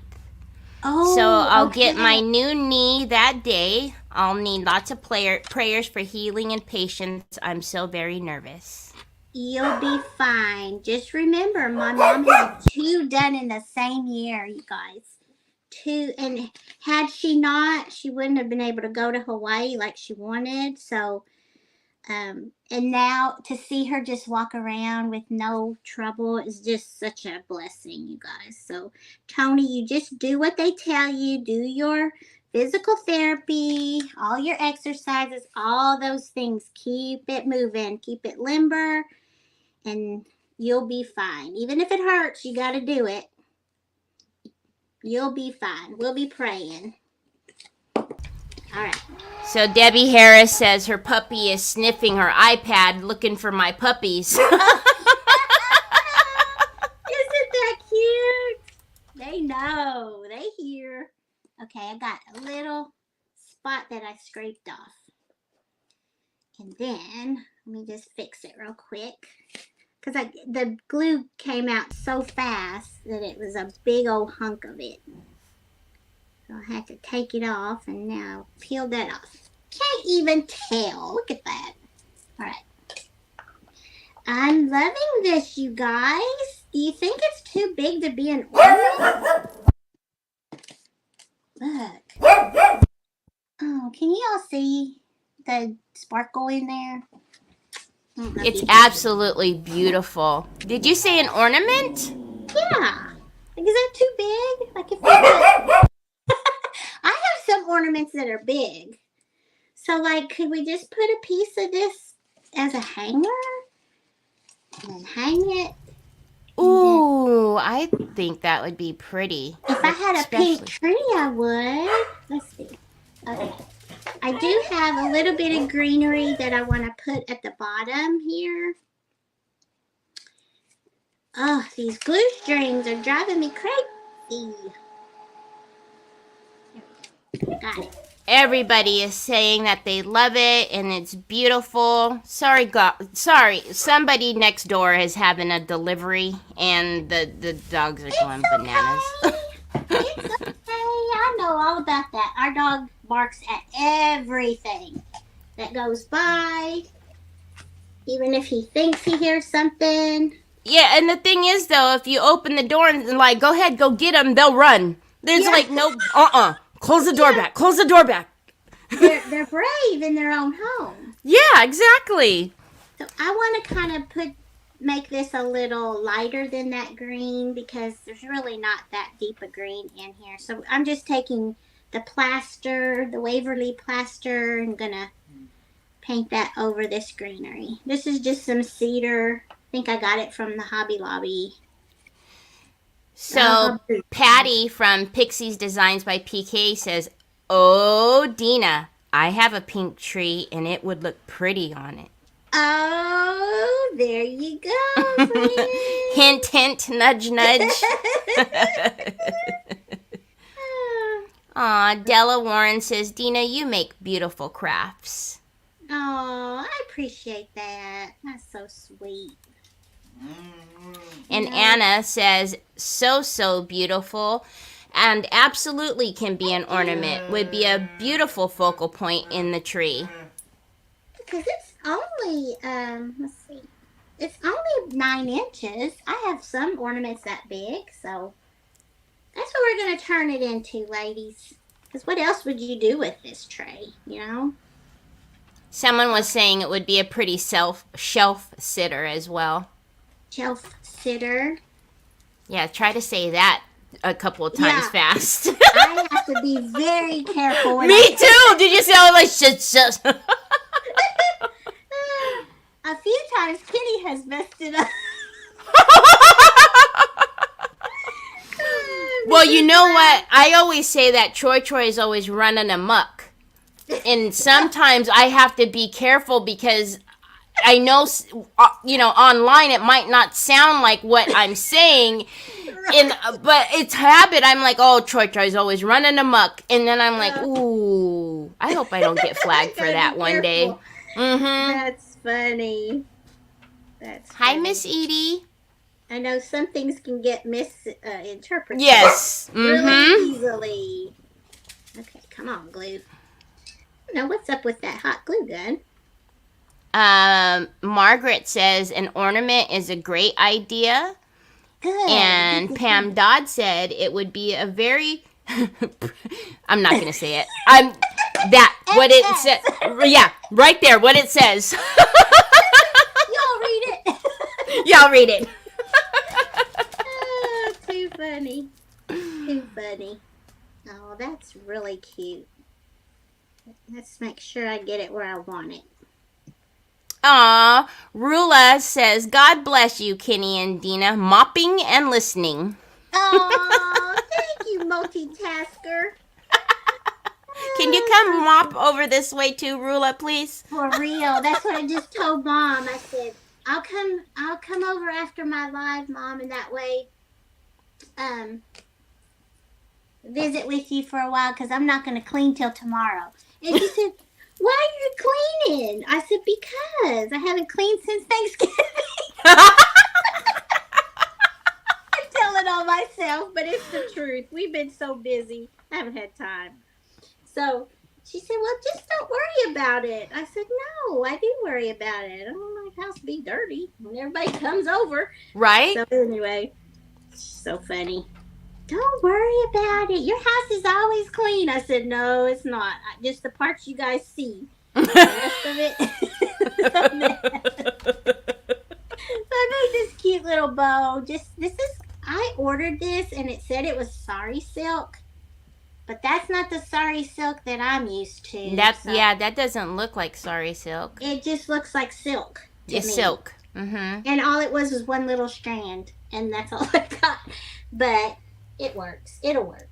Oh, so I'll get my new knee that day. I'll need lots of prayers for healing and patience. I'm so very nervous. You'll be fine. Just remember, my mom had 2 done in the same year, you guys. 2, and had she not, she wouldn't have been able to go to Hawaii like she wanted. So, and now to see her just walk around with no trouble is just such a blessing, you guys. So, Tony, you just do what they tell you. Do your physical therapy, all your exercises, all those things. Keep it moving, keep it limber, and you'll be fine. Even if it hurts, you got to do it. You'll be fine. We'll be praying. All right. So Debbie Harris says her puppy is sniffing her iPad looking for my puppies. Isn't that cute? They know. They hear. Okay, I got a little spot that I scraped off. And then, let me just fix it real quick. Because the glue came out so fast that it was a big old hunk of it. So I had to take it off, and now peel that off. Can't even tell. Look at that. All right. I'm loving this, you guys. Do you think it's too big to be an ornament? Look. Oh, can you all see the sparkle in there? It's absolutely beautiful. Did you say an ornament? Yeah. Like, is that too big? Like if I have some ornaments that are big. So like, could we just put a piece of this as a hanger? And then hang it? Ooh, I think that would be pretty. If I had a pink tree, I would. Let's see. Okay. I do have a little bit of greenery that I want to put at the bottom here. Oh, these glue strings are driving me crazy. Got it. Everybody is saying that they love it and it's beautiful. Sorry, somebody next door is having a delivery and the dogs are going bananas. It's okay. I know all about that. Our dog barks at everything that goes by, even if he thinks he hears something. Yeah, and the thing is, though, if you open the door and, like, go ahead, go get them, they'll run. There's, like, no, close the door back, close the door back. They're brave in their own home. Yeah, exactly. So I want to kind of make this a little lighter than that green because there's really not that deep a green in here. So I'm just taking the plaster, the Waverly plaster, and gonna paint that over this greenery. This is just some cedar. I think I got it from the Hobby Lobby. So Patty from Pixie's Designs by PK says, "Oh, Dina, I have a pink tree and it would look pretty on it." Oh, there you go. Hint, hint, nudge, nudge. Aw, Della Warren says, "Dina, you make beautiful crafts." Oh, I appreciate that. That's so sweet. And Anna says, so beautiful and absolutely can be an ornament. Would be a beautiful focal point in the tree. Because it's only, let's see, it's only 9 inches. I have some ornaments that big, so that's what we're going to turn it into, ladies. Because what else would you do with this tray, you know? Someone was saying it would be a pretty shelf sitter as well. Shelf sitter. Yeah, try to say that a couple of times fast. I have to be very careful. Me too! Did you say all like shit? A few times Kitty has messed it up. Well, you know what? I always say that Troy is always running amok. And sometimes I have to be careful because I know, online it might not sound like what I'm saying, but it's habit. I'm like, oh, Troy's always running amok. And then I'm like, ooh, I hope I don't get flagged for that one day. Mm-hmm. That's funny. Hi, Miss Edie. I know some things can get misinterpreted. Yes. Really easily. Okay, come on, glue. know what's up with that hot glue gun. Margaret says an ornament is a great idea. Good. And Pam Dodd said it would be a very I'm not gonna say it. I'm that what it said. Yeah, right there. What it says. Y'all read it. Y'all read it. Oh, too funny. Too funny. Oh, that's really cute. Let's make sure I get it where I want it. Aw, Rula says, God bless you, Kenny and Dina, mopping and listening. Oh, thank you, multitasker. Can you come mop over this way too, Rula, please? For real. That's what I just told Mom. I said, I'll come over after my live, Mom, and that way visit with you for a while because I'm not going to clean till tomorrow. And she said, why are you cleaning? I said, because I haven't cleaned since Thanksgiving. I'm telling on myself, but it's the truth. We've been so busy. I haven't had time. So she said, well, just don't worry about it. I said, no, I do worry about it. I don't want my house to be dirty when everybody comes over. Right? So anyway, so funny. Don't worry about it. Your house is always clean. I said, no, it's not. Just the parts you guys see. The rest of it. So I made this cute little bow. I ordered this and it said it was sari silk. But that's not the sari silk that I'm used to. Yeah, that doesn't look like sari silk. It just looks like silk. It's silk. Mm-hmm. And all it was one little strand. And that's all I got. But it works. It'll work.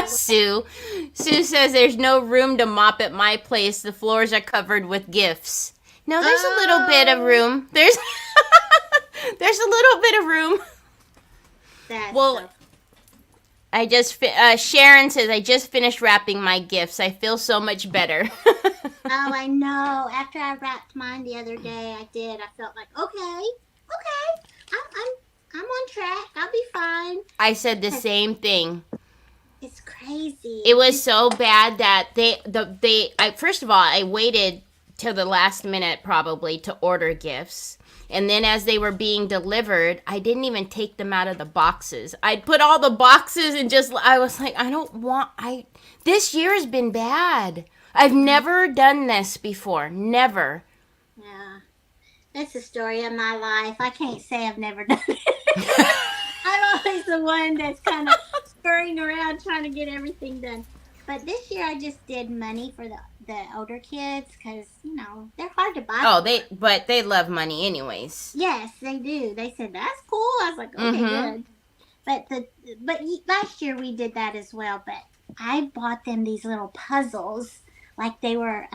Sue says there's no room to mop at my place. The floors are covered with gifts. No, there's a little bit of room. There's a little bit of room. I just Sharon says I just finished wrapping my gifts. I feel so much better. Oh, I know. After I wrapped mine the other day, I felt like okay, I'm on track. I'll be fine. I said the same thing. It's crazy. It was so bad that first of all, I waited till the last minute probably to order gifts. And then as they were being delivered, I didn't even take them out of the boxes. I'd put all the boxes and I was like, this year has been bad. I've never done this before. Never. Yeah. That's the story of my life. I can't say I've never done it. I'm always the one that's kind of scurrying around trying to get everything done. But this year I just did money for the older kids because, they're hard to buy. Oh, they love money anyways. Yes, they do. They said, that's cool. I was like, okay, good. But last year we did that as well. But I bought them these little puzzles. Like they were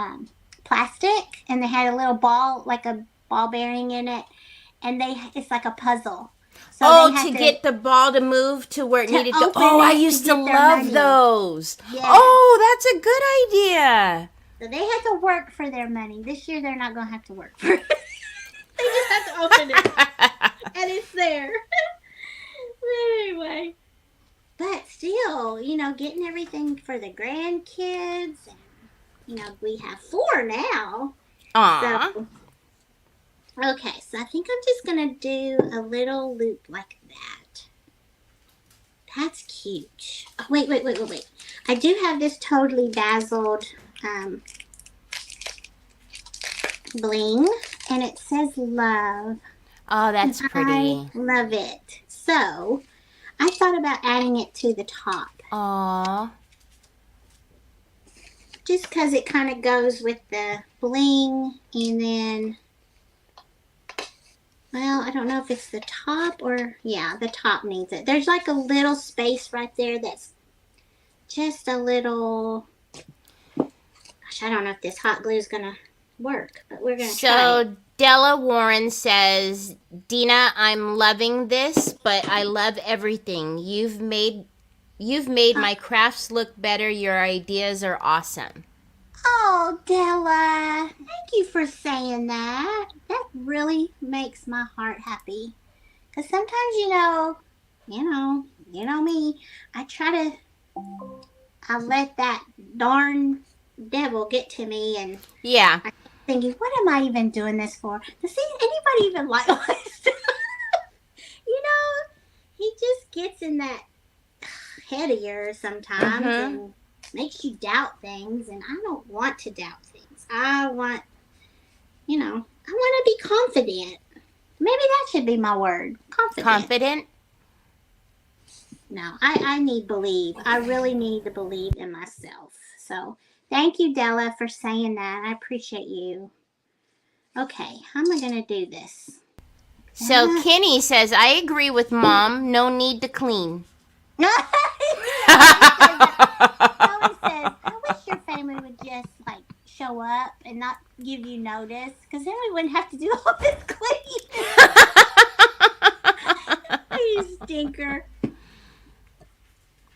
plastic and they had a little ball, like a ball bearing in it. And it's like a puzzle. So to get the ball to move to where it needed to. Oh, I used to love those. Yeah. Oh, that's a good idea. So they had to work for their money. This year they're not going to have to work for it. They just have to open it. And it's there. Anyway. But still, getting everything for the grandkids. And, we have 4 now. Aww. So, okay, so I think I'm just going to do a little loop like that. That's cute. Oh, wait. I do have this totally dazzled bling, and it says love. Oh, that's pretty. I love it. So, I thought about adding it to the top. Aww. Just because it kind of goes with the bling, and then... Well, I don't know if it's the top or... Yeah, the top needs it. There's like a little space right there that's just a little... Gosh, I don't know if this hot glue is going to work, but we're going to try. So, Della Warren says, Dina, I'm loving this, but I love everything. You've made my crafts look better. Your ideas are awesome. Oh, Della, thank you for saying that. That really makes my heart happy. Because sometimes, you know me, I let that darn devil get to me, and Yeah. I'm thinking, what am I even doing this for? Does anybody even like my stuff? You know, he just gets in that head of yours sometimes Mm-hmm. and makes you doubt things, and I don't want to doubt things. I want, I want to be confident. Maybe that should be my word. Confident. Confident. No, I need believe. I really need to believe in myself. So thank you, Della, for saying that. I appreciate you. Okay, how am I going to do this? So Kenny says, I agree with Mom. No need to clean. He always says that. He always says, I wish your family would just like show up and not give you notice, because then we wouldn't have to do all this cleaning. You stinker.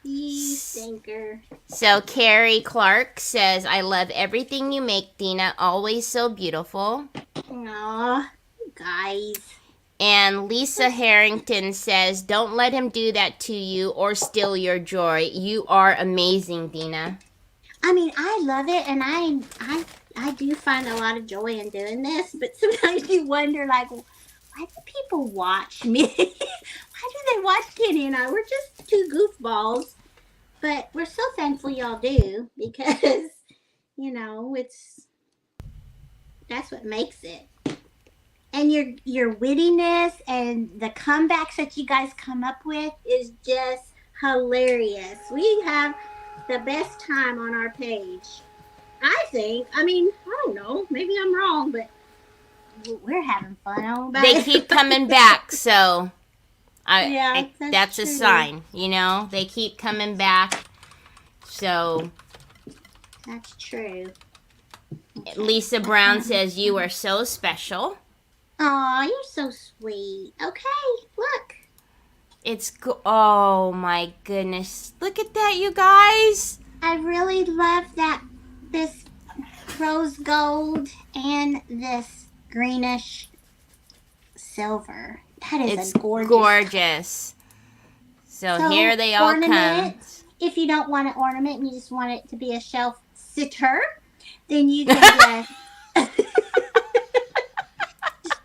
You stinker. So Carrie Clark says, I love everything you make, Dina. Always so beautiful. Aw, guys. And Lisa Harrington says, don't let him do that to you or steal your joy. You are amazing, Dina. I mean, I love it, and I do find a lot of joy in doing this, but sometimes you wonder, like, why do people watch me? Why do they watch Kenny and I? We're just two goofballs, but we're so thankful y'all do, because, that's what makes it. And your wittiness and the comebacks that you guys come up with is just hilarious. We have the best time on our page, I think. I mean, I don't know. Maybe I'm wrong, but we're having fun. I don't know about They it. keep coming back, so that's true. a sign, They keep coming back, so. That's true. Okay. Lisa Brown says, you are so special. Aw, you're so sweet. Okay, look. Oh my goodness. Look at that, you guys. I really love this rose gold and this greenish silver. That is a gorgeous. So here they all come. If you don't want an ornament and you just want it to be a shelf sitter, then you can just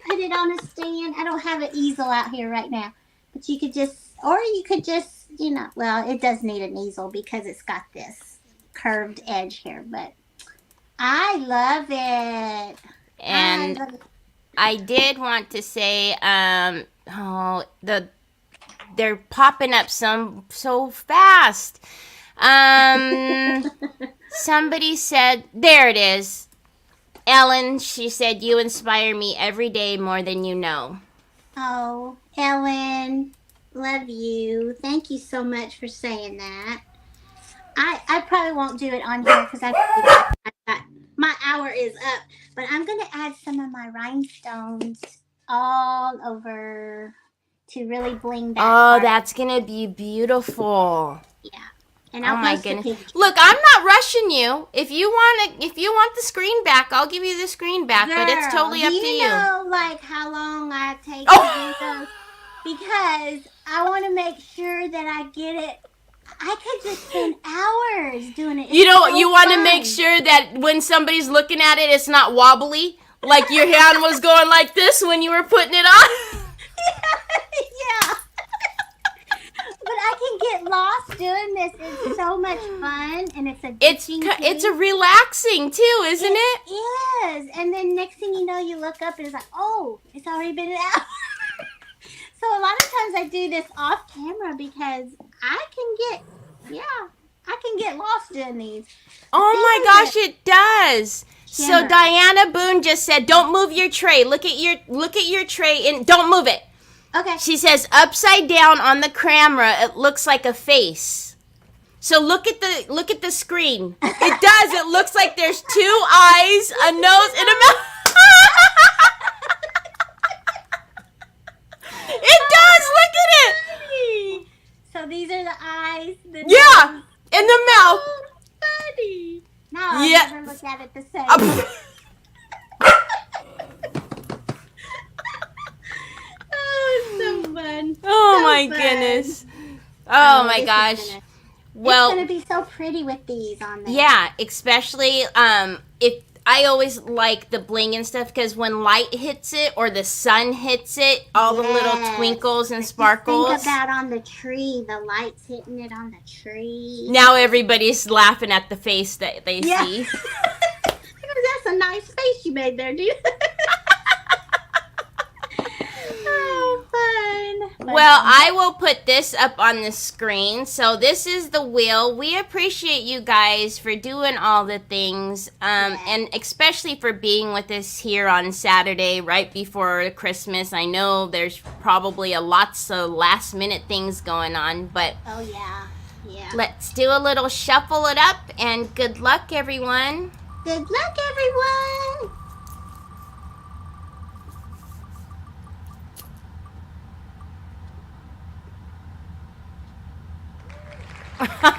put it on a stand. I don't have an easel out here right now, but you could just, well, it does need an easel because it's got this curved edge here, but I love it. And I did want to say, they're popping up so fast. Somebody said, there it is. Ellen, she said, you inspire me every day more than you know. Oh, Ellen, love you. Thank you so much for saying that. I probably won't do it on here because my hour is up, but I'm going to add some of my rhinestones all over to really bling that part. That's going to be beautiful. Yeah. And I'll my goodness. Look, I'm not rushing you. If you want the screen back, I'll give you the screen back, but it's totally up to you. Do you know like how long I take to do those? Because I want to make sure that I get it. I could just spend hours doing it. You want to make sure that when somebody's looking at it, it's not wobbly, like your hand was going like this when you were putting it on. Yeah. But I can get lost doing this. It's so much fun, and it's a relaxing too, isn't it? It is. And then next thing you know, you look up and it's like, oh, it's already been an hour. So a lot of times I do this off camera because I can get lost doing these. Oh my gosh, it does. So Diana Boone just said, "Don't move your tray. Look at your tray and don't move it." Okay. She says, "Upside down on the camera, it looks like a face." So look at the screen. It does. It looks like there's two eyes, a nose, and a mouth. It does. Look at it. So these are the eyes. And the mouth. Oh, funny. No, I'll never look at it the same. Oh, it's so fun. Oh, my goodness. Oh, my gosh. Well, it's gonna be so pretty with these on there. Yeah, especially if I always like the bling and stuff because when light hits it or the sun hits it, all the little twinkles and sparkles. Just think about on the tree, the lights hitting it on the tree. Now everybody's laughing at the face that they see. That's a nice face you made there, dude. Oh, fun. Well, I will put this up on the screen. So this is the wheel. We appreciate you guys for doing all the things, and especially for being with us here on Saturday right before Christmas. I know there's probably lots of last minute things going on, but oh yeah. Let's do a little shuffle it up, and good luck, everyone. Good luck, everyone.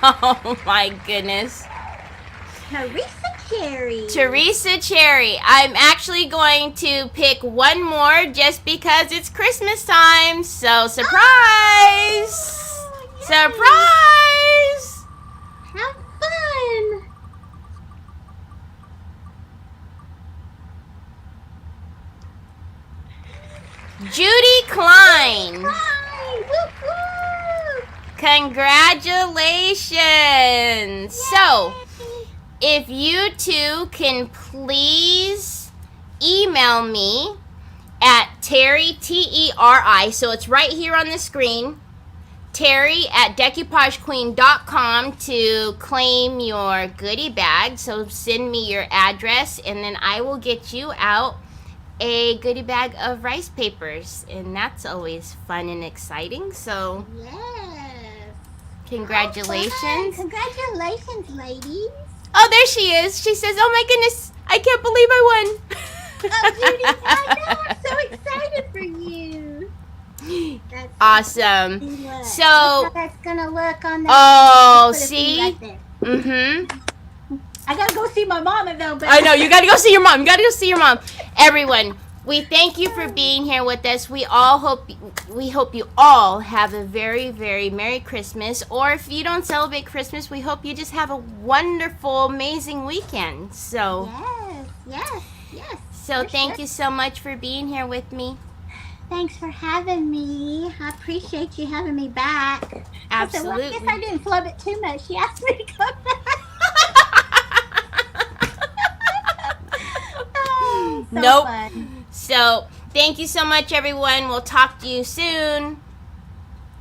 Oh my goodness. Teresa Cherry. I'm actually going to pick one more just because it's Christmas time. So surprise! Surprise! Have fun. Judy Klein. Woo-hoo. Congratulations. So, if you two can please email me at Teri, T-E-R-I, so it's right here on the screen, Teri at decoupagequeen.com to claim your goodie bag. So send me your address and then I will get you out a goodie bag of rice papers. And that's always fun and exciting. So congratulations. Congratulations, ladies. Oh, there she is. She says, oh my goodness, I can't believe I won. Oh, Judy, I know. I'm so excited for you. That's awesome. Look. So Look how that's gonna look on that. Oh, see? Right there. Mm-hmm. I gotta go see my mama though. But I know, you gotta go see your mom. You gotta go see your mom. Everyone, we thank you for being here with us. We hope you all have a very, very Merry Christmas. Or if you don't celebrate Christmas, we hope you just have a wonderful, amazing weekend. So Yes. So thank you so much for being here with me. Thanks for having me. I appreciate you having me back. Absolutely. I guess I didn't flub it too much. She asked me to come back. Oh, so nope. fun. So thank you so much, everyone. We'll talk to you soon.